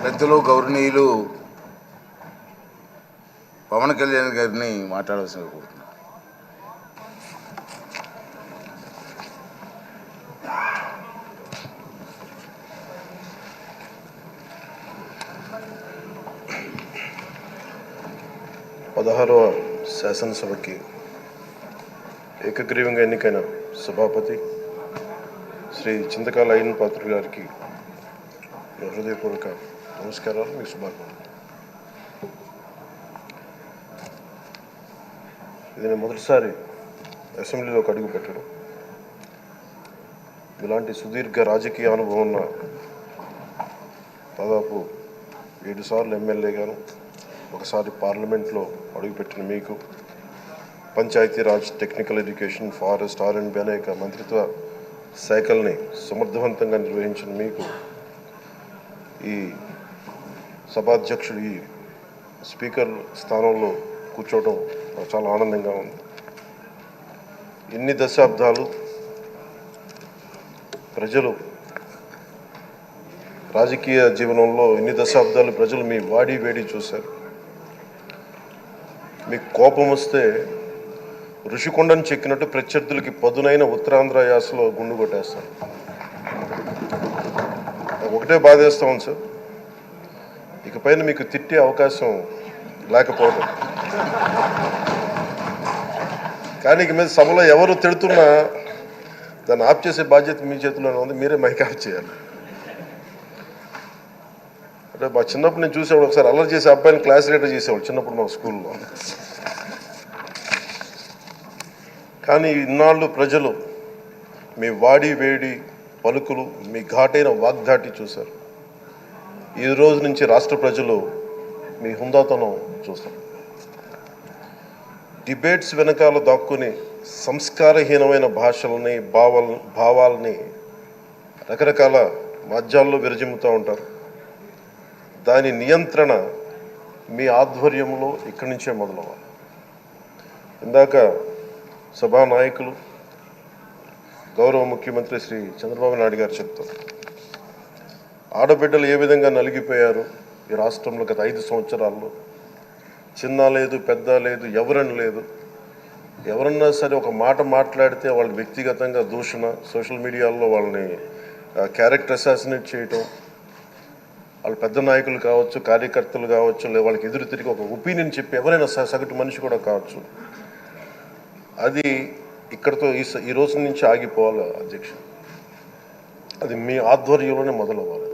పెద్దలు గౌరవనీయులు పవన్ కళ్యాణ్ గారిని మాట్లాడాల్సిందిగా కోరుతున్నాను. పదహారవ శాసనసభకి ఏకగ్రీవంగా ఎన్నికైన సభాపతి శ్రీ చింతకాల అయ్యన్ పాత్రుడు గారికి హృదయపూర్వక నమస్కారాలు, మీ శుభాకాంక్షలు. ఇది నేను మొదటిసారి అసెంబ్లీలోకి అడుగు పెట్టడం. ఇలాంటి సుదీర్ఘ రాజకీయ అనుభవం ఉన్న దాదాపు 7 సార్లు ఎమ్మెల్యేగాను, ఒకసారి పార్లమెంట్లో అడుగుపెట్టిన మీకు, Panchayati Raj, technical education, forest, R&B అనేక మంత్రిత్వ శాఖల్ని సమర్థవంతంగా నిర్వహించిన మీకు ఈ సభాధ్యక్షుడు, ఈ స్పీకర్ స్థానంలో కూర్చోవడం నాకు చాలా ఆనందంగా ఉంది. ఇన్ని దశాబ్దాలు ప్రజలు రాజకీయ జీవనంలో ఇన్ని దశాబ్దాలు ప్రజలు మీ వాడి వేడి చూశారు. మీకు కోపం వస్తే ఋషికొండను చెక్కినట్టు ప్రత్యర్థులకి పదునైన ఉత్తరాంధ్ర యాసలో గుండు కొట్టేస్తారు. ఒకటే బాధేస్తా ఉంది సార్, ఇకపైన మీకు తిట్టే అవకాశం లేకపోవడం. కానీ ఇక మీద సభలో ఎవరు తిడుతున్నా దాన్ని ఆఫ్ చేసే బాధ్యత మీ చేతిలోనే ఉంది. మీరే మైక్ ఆఫ్ చేయాలి. అంటే మా చిన్నప్పుడు నేను చూసేవాడు, ఒకసారి అల్లరి చేసే అబ్బాయిని క్లాస్ లీడర్ చేసేవాడు చిన్నప్పుడు మా స్కూల్లో. కానీ ఇన్నాళ్ళు ప్రజలు మీ వాడి వేడి పలుకులు, మీ ఘాటైన వాగ్ధాటి చూశారు. ఈ రోజు నుంచి రాష్ట్ర ప్రజలు మీ హుందాతనం చూస్తారు. డిబేట్స్ వెనకాల దాక్కుని సంస్కారహీనమైన భాషలని, భావాలని రకరకాల మాధ్యాల్లో విరజిమ్ముతూ ఉంటారు. దాని నియంత్రణ మీ ఆధ్వర్యంలో ఇక్కడి నుంచే మొదలవ్వాలి. ఇందాక సభానాయకులు గౌరవ ముఖ్యమంత్రి శ్రీ చంద్రబాబు నాయుడు గారు చెప్తారు, ఆడబిడ్డలు ఏ విధంగా నలిగిపోయారు ఈ రాష్ట్రంలో గత 5 సంవత్సరాల్లో. చిన్న లేదు, పెద్ద లేదు, ఎవరని లేదు. ఎవరన్నా సరే ఒక మాట మాట్లాడితే వాళ్ళని వ్యక్తిగతంగా దూషణ, సోషల్ మీడియాలో వాళ్ళని క్యారెక్టర్ అసాసినేట్ చేయటం, వాళ్ళు పెద్ద నాయకులు కావచ్చు, కార్యకర్తలు కావచ్చు, లేదా వాళ్ళకి ఎదురు తిరిగి ఒక ఒపీనియన్ చెప్పి ఎవరైనా సగటు మనిషి కూడా కావచ్చు, అది ఇక్కడితో ఈ రోజు నుంచి ఆగిపోవాలి అధ్యక్ష. అది మీ ఆధ్వర్యంలోనే మొదలవ్వాలి.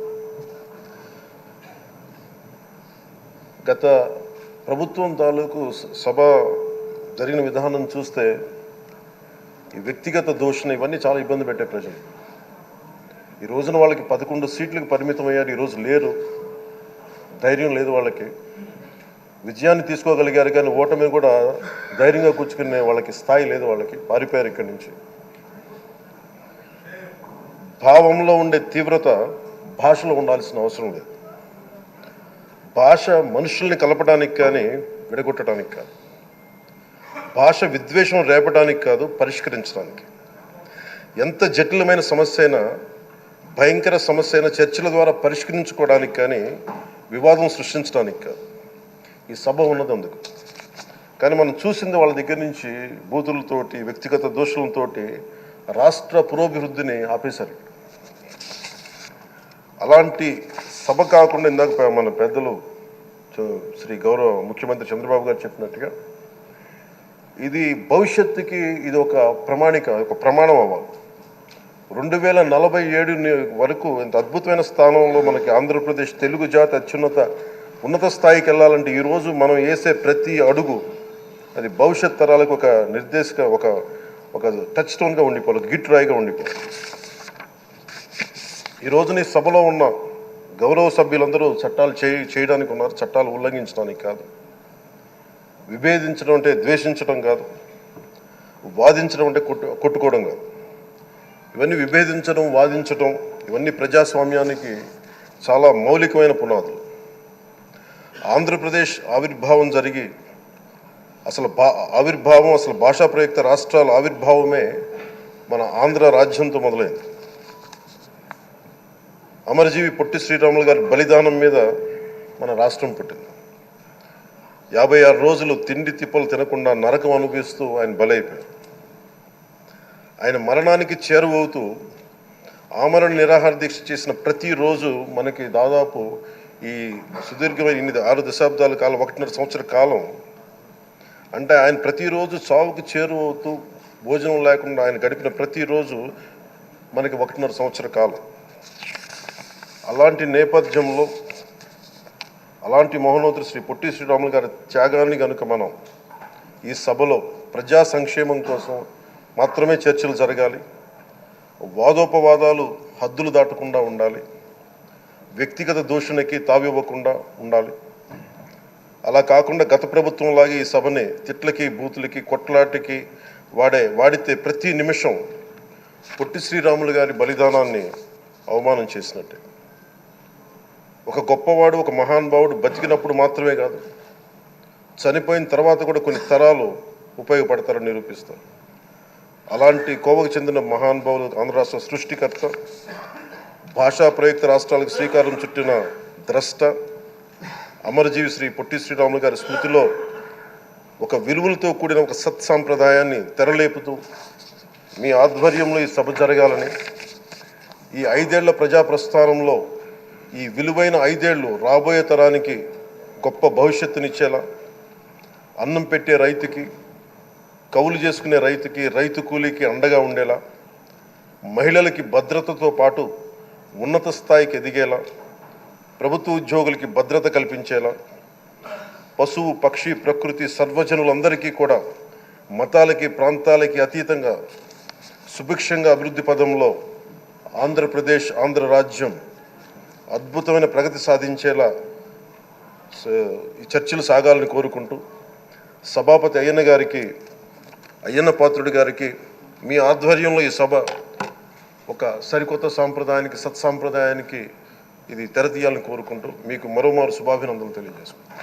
గత ప్రభుత్వం తాలూకు సభ జరిగిన విధానం చూస్తే ఈ వ్యక్తిగత దూషణ ఇవన్నీ చాలా ఇబ్బంది పెట్టే ప్రజలు. ఈ రోజున వాళ్ళకి 11 సీట్లకు పరిమితం అయ్యారు, ఈరోజు లేరు, ధైర్యం లేదు వాళ్ళకి. విజయాన్ని తీసుకోగలిగారు కానీ ఓటమిని కూడా ధైర్యంగా కూర్చుకునే వాళ్ళకి స్థాయి లేదు, వాళ్ళకి పారిపోయారు ఇక్కడి నుంచి. భావంలో ఉండే తీవ్రత భాషలో ఉండాల్సిన అవసరం లేదు. భాష మనుషుల్ని కలపడానికి కానీ విడగొట్టడానికి కాదు. భాష విద్వేషం రేపడానికి కాదు, పరిష్కరించడానికి. ఎంత జటిలమైన సమస్య అయినా, భయంకర సమస్య అయినా చర్చల ద్వారా పరిష్కరించుకోవడానికి కానీ వివాదం సృష్టించడానికి కాదు. ఈ సభ ఉన్నది అందుకు. కానీ మనం చూసింది వాళ్ళ దగ్గర నుంచి బూతులతోటి, వ్యక్తిగత దోషులతోటి రాష్ట్ర పురోభివృద్ధిని ఆపేశారు. అలాంటి సభ కాకుండా ఇందాక మన పెద్దలు శ్రీ గౌరవ ముఖ్యమంత్రి చంద్రబాబు గారు చెప్పినట్టుగా ఇది భవిష్యత్తుకి ఇది ఒక ప్రమాణిక, ఒక ప్రమాణం అవ్వాలి. 2047 వరకు ఇంత అద్భుతమైన స్థానంలో మనకి ఆంధ్రప్రదేశ్ తెలుగు జాతి ఉన్నత స్థాయికి వెళ్ళాలంటే ఈరోజు మనం వేసే ప్రతి అడుగు అది భవిష్యత్ తరాలకు ఒక నిర్దేశక, ఒక టచ్ స్టోన్గా ఉండిపోవాలి, గిట్ రాయిగా ఉండిపోవాలి. ఈ రోజున ఈ సభలో ఉన్న గౌరవ సభ్యులందరూ చట్టాలు చేయడానికి ఉన్నారు, చట్టాలు ఉల్లంఘించడానికి కాదు. విభేదించడం అంటే ద్వేషించడం కాదు, వాదించడం అంటే కొట్టుకోవడం కాదు. ఇవన్నీ విభేదించడం, వాదించడం ఇవన్నీ ప్రజాస్వామ్యానికి చాలా మౌలికమైన పునాదులు. ఆంధ్రప్రదేశ్ ఆవిర్భావం జరిగి అసలు భాషా ప్రయుక్త రాష్ట్రాల ఆవిర్భావమే మన ఆంధ్ర రాజ్యంతో మొదలైంది. అమరజీవి పొట్టి శ్రీరాములు గారి బలిదానం మీద మన రాష్ట్రం పుట్టింది. 56 రోజులు తిండి తిప్పలు తినకుండా నరకం అనుభవిస్తూ ఆయన బలైపోయారు. ఆయన మరణానికి చేరువవుతూ ఆమరణ నిరాహార దీక్ష చేసిన ప్రతిరోజు మనకి దాదాపు ఈ సుదీర్ఘమైన 6 దశాబ్దాల కాలం 1.5 సంవత్సర కాలం అంటే ఆయన ప్రతిరోజు చావుకి చేరువవుతూ భోజనం లేకుండా ఆయన గడిపిన ప్రతిరోజు మనకి 1.5 సంవత్సర కాలం. అలాంటి నేపథ్యంలో అలాంటి మహోన్నతుడు శ్రీ పొట్టి శ్రీరాములు గారి త్యాగాన్ని కనుక మనం ఈ సభలో ప్రజా సంక్షేమం కోసం మాత్రమే చర్చలు జరగాలి, వాదోపవాదాలు హద్దులు దాటకుండా ఉండాలి, వ్యక్తిగత దూషణకి తావివ్వకుండా ఉండాలి. అలా కాకుండా గత ప్రభుత్వంలాగే ఈ సభని తిట్లకి బూతులకి కొట్లాటికి వాడితే ప్రతి నిమిషం పొట్టి శ్రీరాములు గారి బలిదానాన్ని అవమానం చేసినట్టే. ఒక గొప్పవాడు ఒక మహానుభావుడు బతికినప్పుడు మాత్రమే కాదు, చనిపోయిన తర్వాత కూడా కొన్ని తరాలు ఉపయోగపడతారని నిరూపిస్తారు. అలాంటి కోవకు చెందిన మహానుభావులు ఆంధ్ర రాష్ట్ర సృష్టికర్త, భాషా ప్రయుక్త రాష్ట్రాలకు శ్రీకారం చుట్టిన ద్రష్ట అమరజీవి శ్రీ పొట్టి శ్రీరాములు గారి స్మృతిలో ఒక విలువలతో కూడిన ఒక సత్సాంప్రదాయాన్ని తెరలేపుతూ మీ ఆధ్వర్యంలో ఈ సభ జరగాలని, ఈ 5 ఏళ్ల ప్రజా ప్రస్థానంలో ఈ విలువైన 5 ఏళ్ళు రాబోయే తరానికి గొప్ప భవిష్యత్తునిచ్చేలా, అన్నం పెట్టే రైతుకి, కౌలు చేసుకునే రైతుకి, రైతు కూలీకి అండగా ఉండేలా, మహిళలకి భద్రతతో పాటు ఉన్నత స్థాయికి ఎదిగేలా, ప్రభుత్వ ఉద్యోగులకి భద్రత కల్పించేలా, పశువు పక్షి ప్రకృతి సర్వజనులందరికీ కూడా మతాలకి ప్రాంతాలకి అతీతంగా సుభిక్షంగా అభివృద్ధి పదంలో ఆంధ్రప్రదేశ్ ఆంధ్ర రాజ్యం అద్భుతమైన ప్రగతి సాధించేలా ఈ చర్చలు సాగాలని కోరుకుంటూ, సభాపతి అయ్యన్న పాత్రుడు గారికి మీ ఆధ్వర్యంలో ఈ సభ ఒక సరికొత్త సాంప్రదాయానికి సత్సాంప్రదాయానికి ఇది తెరతీయాలని కోరుకుంటూ మీకు మరోమారు శుభాభినందనలు తెలియజేసుకుంటాను.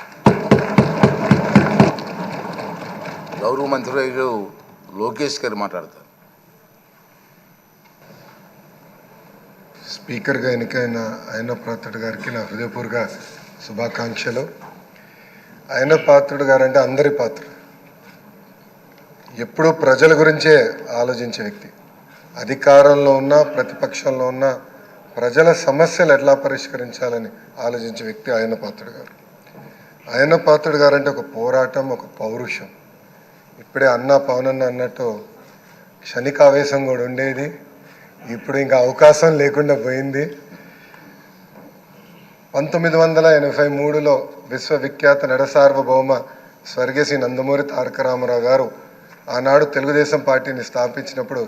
గౌరవ మంత్రి లోకేష్ గారు మాట్లాడతారు. స్పీకర్గా ఎన్నికైన అయ్యన్న పాత్రుడు గారికి నా హృదయపూర్వక శుభాకాంక్షలు. అయ్యన్న పాత్రుడు గారు అంటే అందరి పాత్రుడు, ఎప్పుడూ ప్రజల గురించే ఆలోచించే వ్యక్తి. అధికారంలో ఉన్న ప్రతిపక్షంలో ఉన్న ప్రజల సమస్యలు ఎట్లా పరిష్కరించాలని ఆలోచించే వ్యక్తి అయ్యన్న పాత్రుడు గారు. అయ్యన్న పాత్రుడు గారు అంటే ఒక పోరాటం, ఒక పౌరుషం. ఇప్పుడే పవనన్న అన్నట్టు క్షణికావేశం కూడా ఉండేది, ఇప్పుడు ఇంకా అవకాశం లేకుండా పోయింది. 1983లో విశ్వవిఖ్యాత నడసార్వభౌమ స్వర్గీయ శ్రీ నందమూరి తారక రామారావు గారు ఆనాడు తెలుగుదేశం పార్టీని స్థాపించినప్పుడు